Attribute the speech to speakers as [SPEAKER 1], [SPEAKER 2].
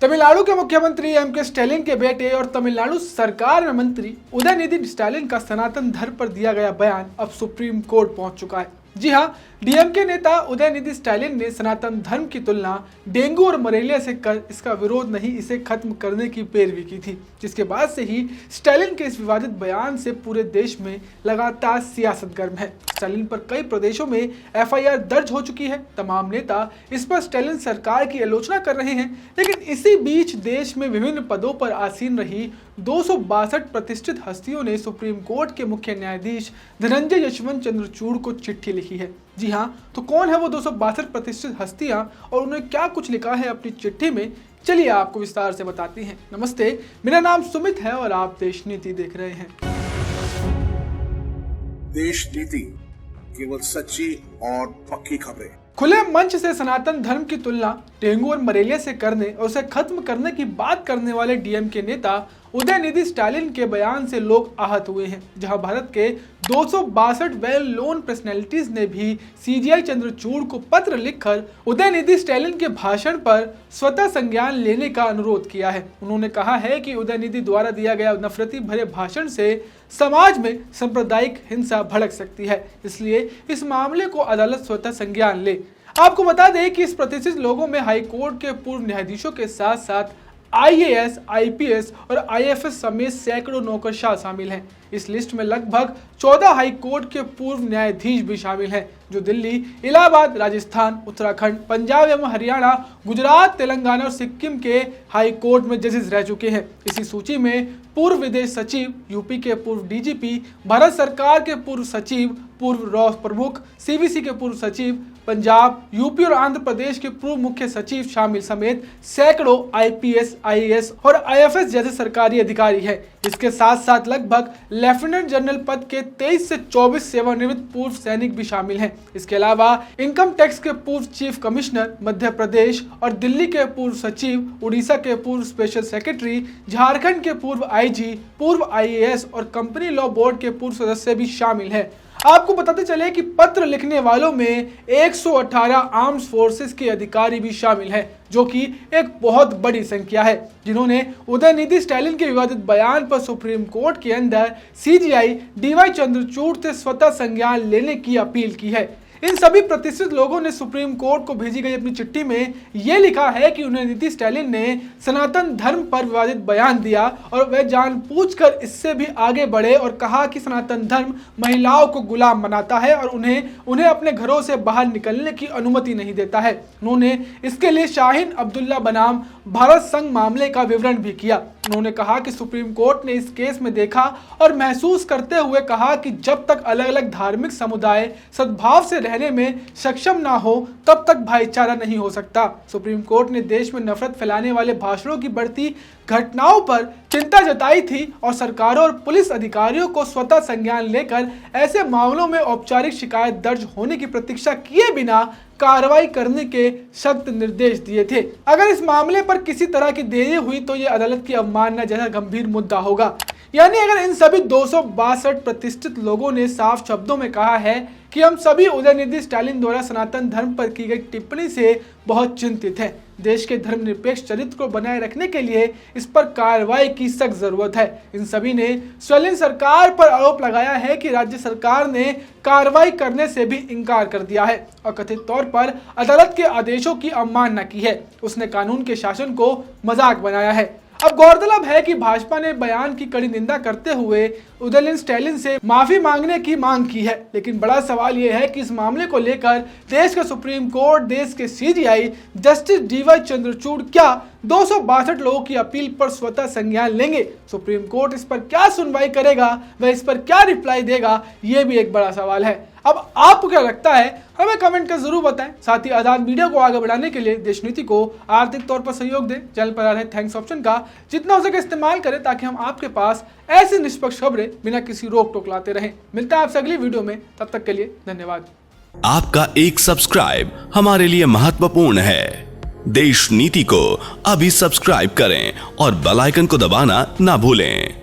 [SPEAKER 1] तमिलनाडु के मुख्यमंत्री MK. Stalin के बेटे और तमिलनाडु सरकार में मंत्री उदयनिधि स्टालिन का सनातन धर्म पर दिया गया बयान अब सुप्रीम कोर्ट पहुंच चुका है। जी हां, डीएमके नेता उदयनिधि स्टालिन ने सनातन धर्म की तुलना डेंगू और मलेरिया से कर इसका विरोध नहीं, इसे खत्म करने की पैरवी की थी, जिसके बाद से ही स्टालिन के इस विवादित बयान से पूरे देश में लगातार सियासत गर्म है। स्टालिन पर कई प्रदेशों में एफआईआर दर्ज हो चुकी है। तमाम नेता इस पर स्टालिन सरकार की आलोचना कर रहे हैं, लेकिन इसी बीच देश में विभिन्न पदों पर आसीन रही 262 प्रतिष्ठित हस्तियों ने सुप्रीम कोर्ट के मुख्य न्यायाधीश धनंजय यशवंत चंद्रचूड़ को चिट्ठी लिखी है। जी हाँ, तो कौन है वो 262 प्रतिष्ठित हस्तियां और उन्होंने क्या कुछ लिखा है अपनी चिट्ठी में, चलिए आपको विस्तार से बताते हैं। नमस्ते, मेरा नाम सुमित है और आप देश नीति देख रहे हैं।
[SPEAKER 2] देश नीति, केवल सच्ची और पक्की खबरें।
[SPEAKER 1] खुले मंच से सनातन धर्म की तुलना डेंगू और मलेरिया से करने और उसे खत्म करने की बात करने वाले डीएमके नेता उदयनिधि स्टालिन के बयान से लोग आहत हुए हैं। जहां भारत के 262 वेल नोन पर्सनैलिटीज ने भी सीजीआई चंद्रचूड़ को पत्र लिखकर उदयनिधि स्टालिन के भाषण पर स्वतः संज्ञान लेने का अनुरोध किया है। उन्होंने कहा है कि उदयनिधि द्वारा दिया गया नफरती भरे भाषण से समाज में सांप्रदायिक हिंसा भड़क सकती है, इसलिए इस मामले को अदालत स्वतः संज्ञान ले। आपको बता दें कि इस प्रतिष्ठित लोगों में हाई कोर्ट के पूर्व न्यायाधीशों के साथ साथ आईएएस, आईपीएस और आईएफएस समेत सैकड़ों नौकरशाह शामिल हैं। इस लिस्ट में लगभग 14 हाई कोर्ट के पूर्व न्यायाधीश भी शामिल हैं, जो दिल्ली, इलाहाबाद, राजस्थान, उत्तराखंड, पंजाब एवं हरियाणा, गुजरात, तेलंगाना और सिक्किम के हाई कोर्ट में जजेस रह चुके हैं। इसी सूची में पूर्व विदेश सचिव, यूपी के पूर्व डीजीपी, भारत सरकार के पूर्व सचिव, पूर्व रॉ प्रमुख, सीवीसी के पूर्व सचिव, पंजाब, यूपी और आंध्र प्रदेश के पूर्व मुख्य सचिव शामिल समेत सैकड़ों आईपीएस, आईएएस और आईएफएस जैसे सरकारी अधिकारी हैं। इसके साथ साथ लगभग लेफ्टिनेंट जनरल पद के 23 से 24 सेवानिवृत्त पूर्व सैनिक भी शामिल हैं। इसके अलावा इनकम टैक्स के पूर्व चीफ कमिश्नर, मध्य प्रदेश और दिल्ली के पूर्व सचिव, उड़ीसा के पूर्व स्पेशल सेक्रेटरी, झारखंड के पूर्व आईजी, पूर्व आईएएस और कंपनी लॉ बोर्ड के पूर्व सदस्य भी शामिल हैं। आपको बताते चले कि पत्र लिखने वालों में 118 आर्म्ड फोर्सेस के अधिकारी भी शामिल हैं, जो कि एक बहुत बड़ी संख्या है, जिन्होंने उदयनिधि स्टालिन के विवादित बयान पर सुप्रीम कोर्ट के अंदर सीजीआई डीवाई चंद्रचूड़ से स्वतः संज्ञान लेने की अपील की है। इन सभी प्रतिष्ठित लोगों ने सुप्रीम कोर्ट को भेजी गई अपनी चिट्ठी में यह लिखा है कि उदयनिधि स्टालिन ने सनातन धर्म पर विवादित बयान दिया और वह जानबूझकर इससे भी आगे बढ़े और कहा कि सनातन धर्म महिलाओं को गुलाम बनाता है और उन्हें अपने घरों से बाहर निकलने की अनुमति नहीं देता है। उन्होंने इसके लिए शाहीन अब्दुल्ला बनाम भारत संघ मामले का विवरण भी किया। उन्होंने कहा कि सुप्रीम कोर्ट ने इस केस में देखा और महसूस करते हुए कहा कि जब तक अलग अलग धार्मिक समुदाय सद्भाव से रहने में सक्षम ना हो, तब तक भाईचारा नहीं हो सकता। सुप्रीम कोर्ट ने देश में नफरत फैलाने वाले भाषणों की बढ़ती घटनाओं पर चिंता जताई थी और सरकारों और पुलिस अधिकारियों को स्वतः संज्ञान लेकर ऐसे मामलों में औपचारिक शिकायत दर्ज होने की प्रतीक्षा किए बिना कार्रवाई करने के सख्त निर्देश दिए थे। अगर इस मामले पर किसी तरह की देरी हुई तो ये अदालत की अवमानना जैसा गंभीर मुद्दा होगा। यानी अगर इन सभी 262 प्रतिष्ठित लोगों ने साफ शब्दों में कहा है कि हम सभी उदयनिधि स्टालिन द्वारा सनातन धर्म पर की गई टिप्पणी से बहुत चिंतित हैं, देश के धर्मनिरपेक्ष चरित्र को बनाए रखने के लिए इस पर कार्रवाई की सख्त जरूरत है। इन सभी ने स्टालिन सरकार पर आरोप लगाया है कि राज्य सरकार ने कार्रवाई करने से भी इनकार कर दिया है और कथित तौर पर अदालत के आदेशों की अवमानना की है। उसने कानून के शासन को मजाक बनाया है। अब गौरतलब है कि भाजपा ने बयान की कड़ी निंदा करते हुए उदयनिधि स्टालिन से माफी मांगने की मांग की है, लेकिन बड़ा सवाल यह है कि इस मामले को लेकर देश का सुप्रीम कोर्ट, देश के सीजीआई जस्टिस डीवाई चंद्रचूड़ क्या 262 लोगों की अपील पर स्वतः संज्ञान लेंगे? सुप्रीम कोर्ट इस पर क्या सुनवाई करेगा, वह इस पर क्या रिप्लाई देगा, यह भी एक बड़ा सवाल है। अब आपको क्या लगता है, हमें कमेंट कर जरूर बताएं। साथ ही आजाद मीडिया को आगे बढ़ाने के लिए देश नीति को आर्थिक तौर पर सहयोग दें। चैनल पर आ रहे थैंक्स ऑप्शन का जितना हो सके इस्तेमाल करें, ताकि हम आपके पास ऐसी निष्पक्ष खबरें बिना किसी रोक टोक लाते रहें। मिलता है आपसे अगली वीडियो में, तब तक के लिए धन्यवाद।
[SPEAKER 3] आपका एक सब्सक्राइब हमारे लिए महत्वपूर्ण है। देश नीति को अभी सब्सक्राइब करें और बेल आइकन को दबाना ना भूलें।